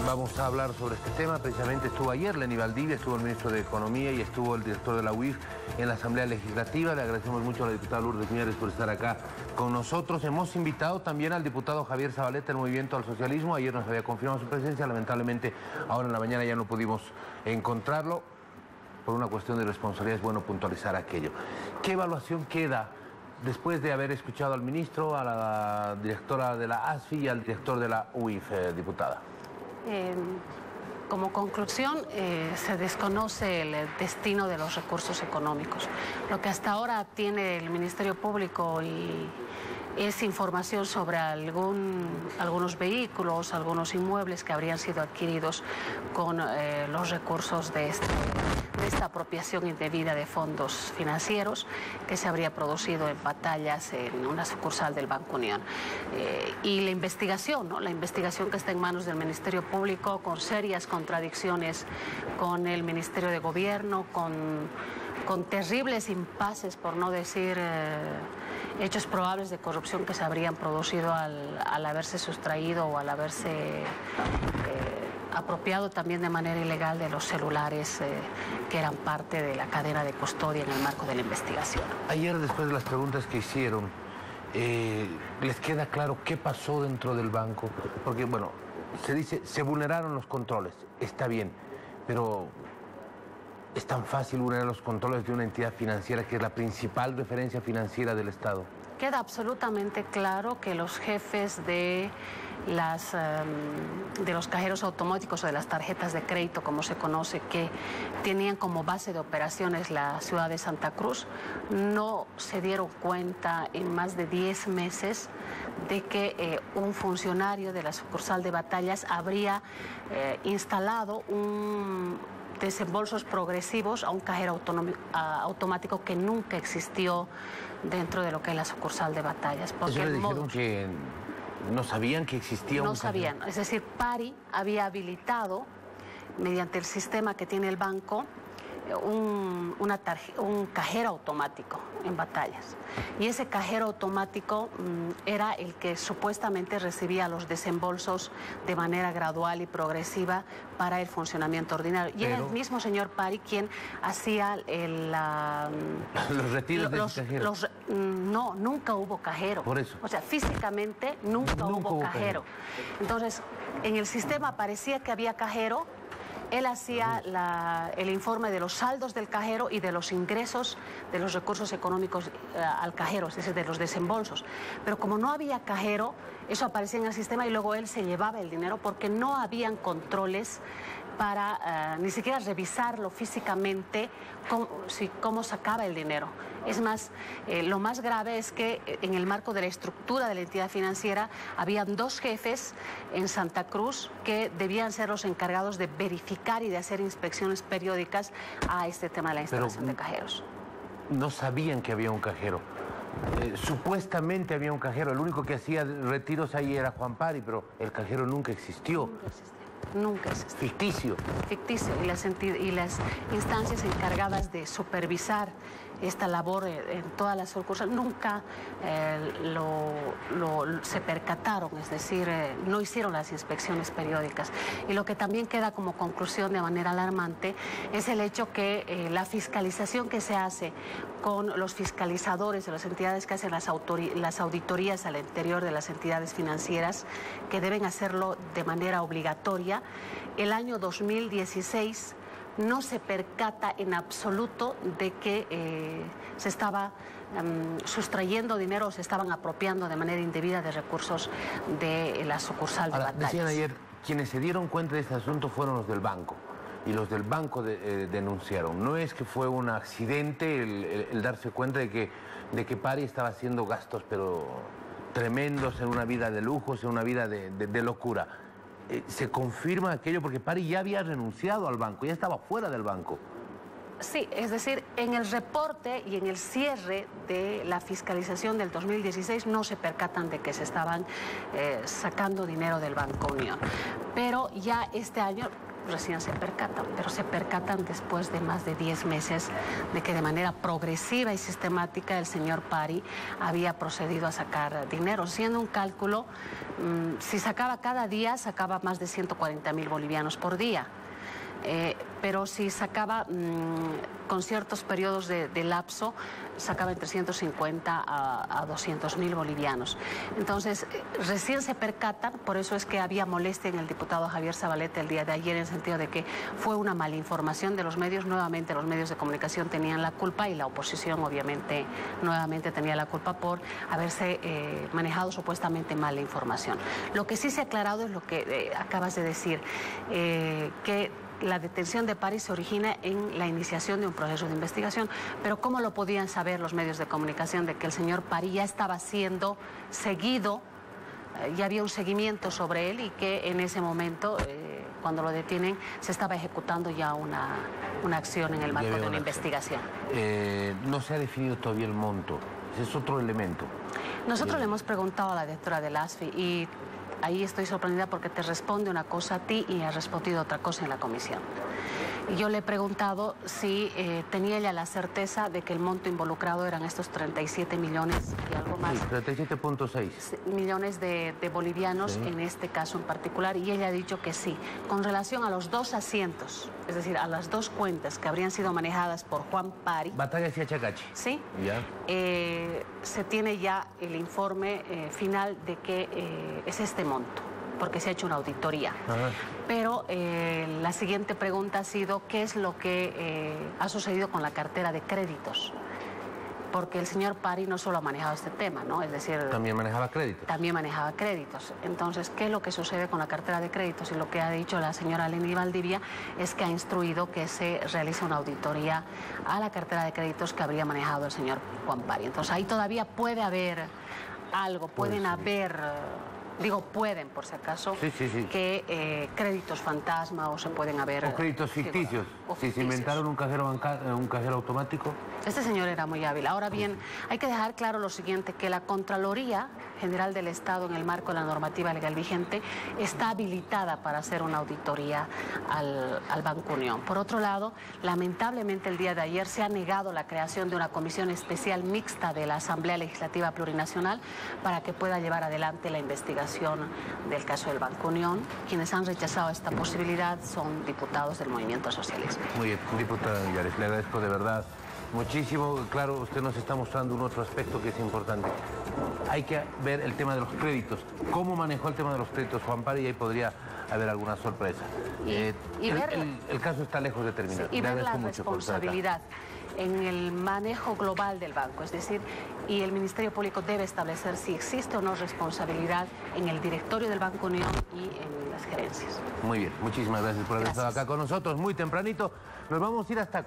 Vamos a hablar sobre este tema. Precisamente estuvo ayer Lenny Valdivia, estuvo el ministro de Economía y estuvo el director de la UIF en la Asamblea Legislativa. Le agradecemos mucho a la diputada Lourdes Mieres por estar acá con nosotros. Hemos invitado también al diputado Javier Zabaleta del Movimiento al Socialismo. Ayer nos había confirmado su presencia. Lamentablemente, ahora en la mañana ya no pudimos encontrarlo. Por una cuestión de responsabilidad es bueno puntualizar aquello. ¿Qué evaluación queda después de haber escuchado al ministro, a la directora de la ASFI y al director de la UIF, diputada? Como conclusión, se desconoce el destino de los recursos económicos. Lo que hasta ahora tiene el Ministerio Público es información sobre algunos vehículos, algunos inmuebles que habrían sido adquiridos con los recursos de esta apropiación indebida de fondos financieros que se habría producido en batallas en una sucursal del Banco Unión. Y la investigación, ¿no? La investigación que está en manos del Ministerio Público, con serias contradicciones con el Ministerio de Gobierno, con terribles impases, por no decir hechos probables de corrupción que se habrían producido al haberse sustraído o al haberse apropiado también de manera ilegal de los celulares que eran parte de la cadena de custodia en el marco de la investigación. Ayer, después de las preguntas que hicieron, ¿les queda claro qué pasó dentro del banco? Porque, bueno, se dice, se vulneraron los controles, está bien, pero ¿es tan fácil vulnerar los controles de una entidad financiera que es la principal referencia financiera del Estado? Queda absolutamente claro que los jefes de los cajeros automáticos o de las tarjetas de crédito, como se conoce, que tenían como base de operaciones la ciudad de Santa Cruz, no se dieron cuenta en más de 10 meses de que un funcionario de la sucursal de Batallas habría instalado desembolsos progresivos a un cajero automático que nunca existió dentro de lo que es la sucursal de Batallas. Porque le dijeron que no sabían que existía un cajero. No sabían, es decir, Pari había habilitado, mediante el sistema que tiene el banco, un cajero automático en Batallas. Y ese cajero automático era el que supuestamente recibía los desembolsos de manera gradual y progresiva para el funcionamiento ordinario. Y era el mismo señor Pari quien hacía los retiros de ese cajero. No, nunca hubo cajero. Por eso. O sea, físicamente nunca hubo cajero. Entonces, en el sistema parecía que había cajero. Él hacía el informe de los saldos del cajero y de los ingresos de los recursos económicos al cajero, es decir, de los desembolsos. Pero como no había cajero, eso aparecía en el sistema y luego él se llevaba el dinero porque no habían controles para ni siquiera revisarlo físicamente cómo sacaba el dinero. Es más, lo más grave es que en el marco de la estructura de la entidad financiera habían dos jefes en Santa Cruz que debían ser los encargados de verificar y de hacer inspecciones periódicas a este tema de la instalación de cajeros. No sabían que había un cajero. Supuestamente había un cajero. El único que hacía retiros ahí era Juan Pari, pero el cajero nunca existió. Nunca existió. Nunca existió. Ficticio. Ficticio. Y las instancias encargadas de supervisar esta labor en todas las sucursales nunca se percataron, es decir, no hicieron las inspecciones periódicas. Y lo que también queda como conclusión de manera alarmante es el hecho que la fiscalización que se hace con los fiscalizadores de las entidades que hacen las auditorías al interior de las entidades financieras, que deben hacerlo de manera obligatoria, el año 2016 no se percata en absoluto de que se estaba sustrayendo dinero o se estaban apropiando de manera indebida de recursos de la sucursal de Batallas. Decían ayer, quienes se dieron cuenta de este asunto fueron los del banco. Y los del banco denunciaron. No es que fue un accidente el darse cuenta de que Pari estaba haciendo gastos, pero tremendos, en una vida de lujos, en una vida de locura. ¿Se confirma aquello? Porque Pari ya había renunciado al banco, ya estaba fuera del banco. Sí, es decir, en el reporte y en el cierre de la fiscalización del 2016 no se percatan de que se estaban sacando dinero del Banco Unión. Pero ya este año recién se percatan, pero se percatan después de más de 10 meses de que de manera progresiva y sistemática el señor Pari había procedido a sacar dinero, siendo un cálculo, si sacaba cada día, sacaba más de 140.000 bolivianos por día. Pero si sacaba con ciertos periodos de lapso, sacaba entre 150 a 200.000 bolivianos. Entonces, recién se percatan, por eso es que había molestia en el diputado Javier Zabaleta el día de ayer, en el sentido de que fue una malinformación de los medios. Nuevamente los medios de comunicación tenían la culpa y la oposición obviamente nuevamente tenía la culpa por haberse manejado supuestamente mal la información. Lo que sí se ha aclarado es lo que acabas de decir, que la detención de Pari se origina en la iniciación de un proceso de investigación, pero ¿cómo lo podían saber los medios de comunicación de que el señor Pari ya estaba siendo seguido, ya había un seguimiento sobre él y que en ese momento, cuando lo detienen, se estaba ejecutando ya una acción en el marco de una investigación? No se ha definido todavía el monto, ese es otro elemento. Nosotros le hemos preguntado a la directora del ASFI y ahí estoy sorprendida porque te responde una cosa a ti y ha respondido otra cosa en la comisión. Y yo le he preguntado si tenía ella la certeza de que el monto involucrado eran estos 37 millones y algo más. Sí, 37.6. Millones de bolivianos, sí, en este caso en particular, y ella ha dicho que sí. Con relación a los dos asientos, es decir, a las dos cuentas que habrían sido manejadas por Juan Pari. Batalla hacia Chacachi. Sí. Ya. Se tiene ya el informe final de que es este monto, porque se ha hecho una auditoría. Ajá. Pero la siguiente pregunta ha sido ¿qué es lo que ha sucedido con la cartera de créditos? Porque el señor Pari no solo ha manejado este tema, ¿no? Es decir... También manejaba créditos. También manejaba créditos. Entonces, ¿qué es lo que sucede con la cartera de créditos? Y lo que ha dicho la señora Leni Valdivia es que ha instruido que se realice una auditoría a la cartera de créditos que habría manejado el señor Juan Pari. Entonces, ahí todavía puede haber algo, pueden haber... Digo, pueden, por si acaso, que créditos fantasma o se pueden haber... O créditos ficticios. Si se inventaron un cajero automático. Este señor era muy hábil. Ahora bien, hay que dejar claro lo siguiente, que la Contraloría General del Estado, en el marco de la normativa legal vigente, está habilitada para hacer una auditoría al Banco Unión. Por otro lado, lamentablemente el día de ayer se ha negado la creación de una comisión especial mixta de la Asamblea Legislativa Plurinacional para que pueda llevar adelante la investigación del caso del Banco Unión. Quienes han rechazado esta posibilidad son diputados del Movimiento Socialista. Muy bien, diputada Millares, le agradezco de verdad muchísimo. Claro, usted nos está mostrando un otro aspecto que es importante. Hay que ver el tema de los créditos. ¿Cómo manejó el tema de los créditos Juan Pari? Y ahí podría haber alguna sorpresa. El caso está lejos de terminar. Sí, y ver la responsabilidad en el manejo global del banco, es decir, y el Ministerio Público debe establecer si existe o no responsabilidad en el directorio del Banco Unión y en las gerencias. Muy bien, muchísimas gracias por haber estado acá con nosotros muy tempranito. Nos vamos a ir hasta...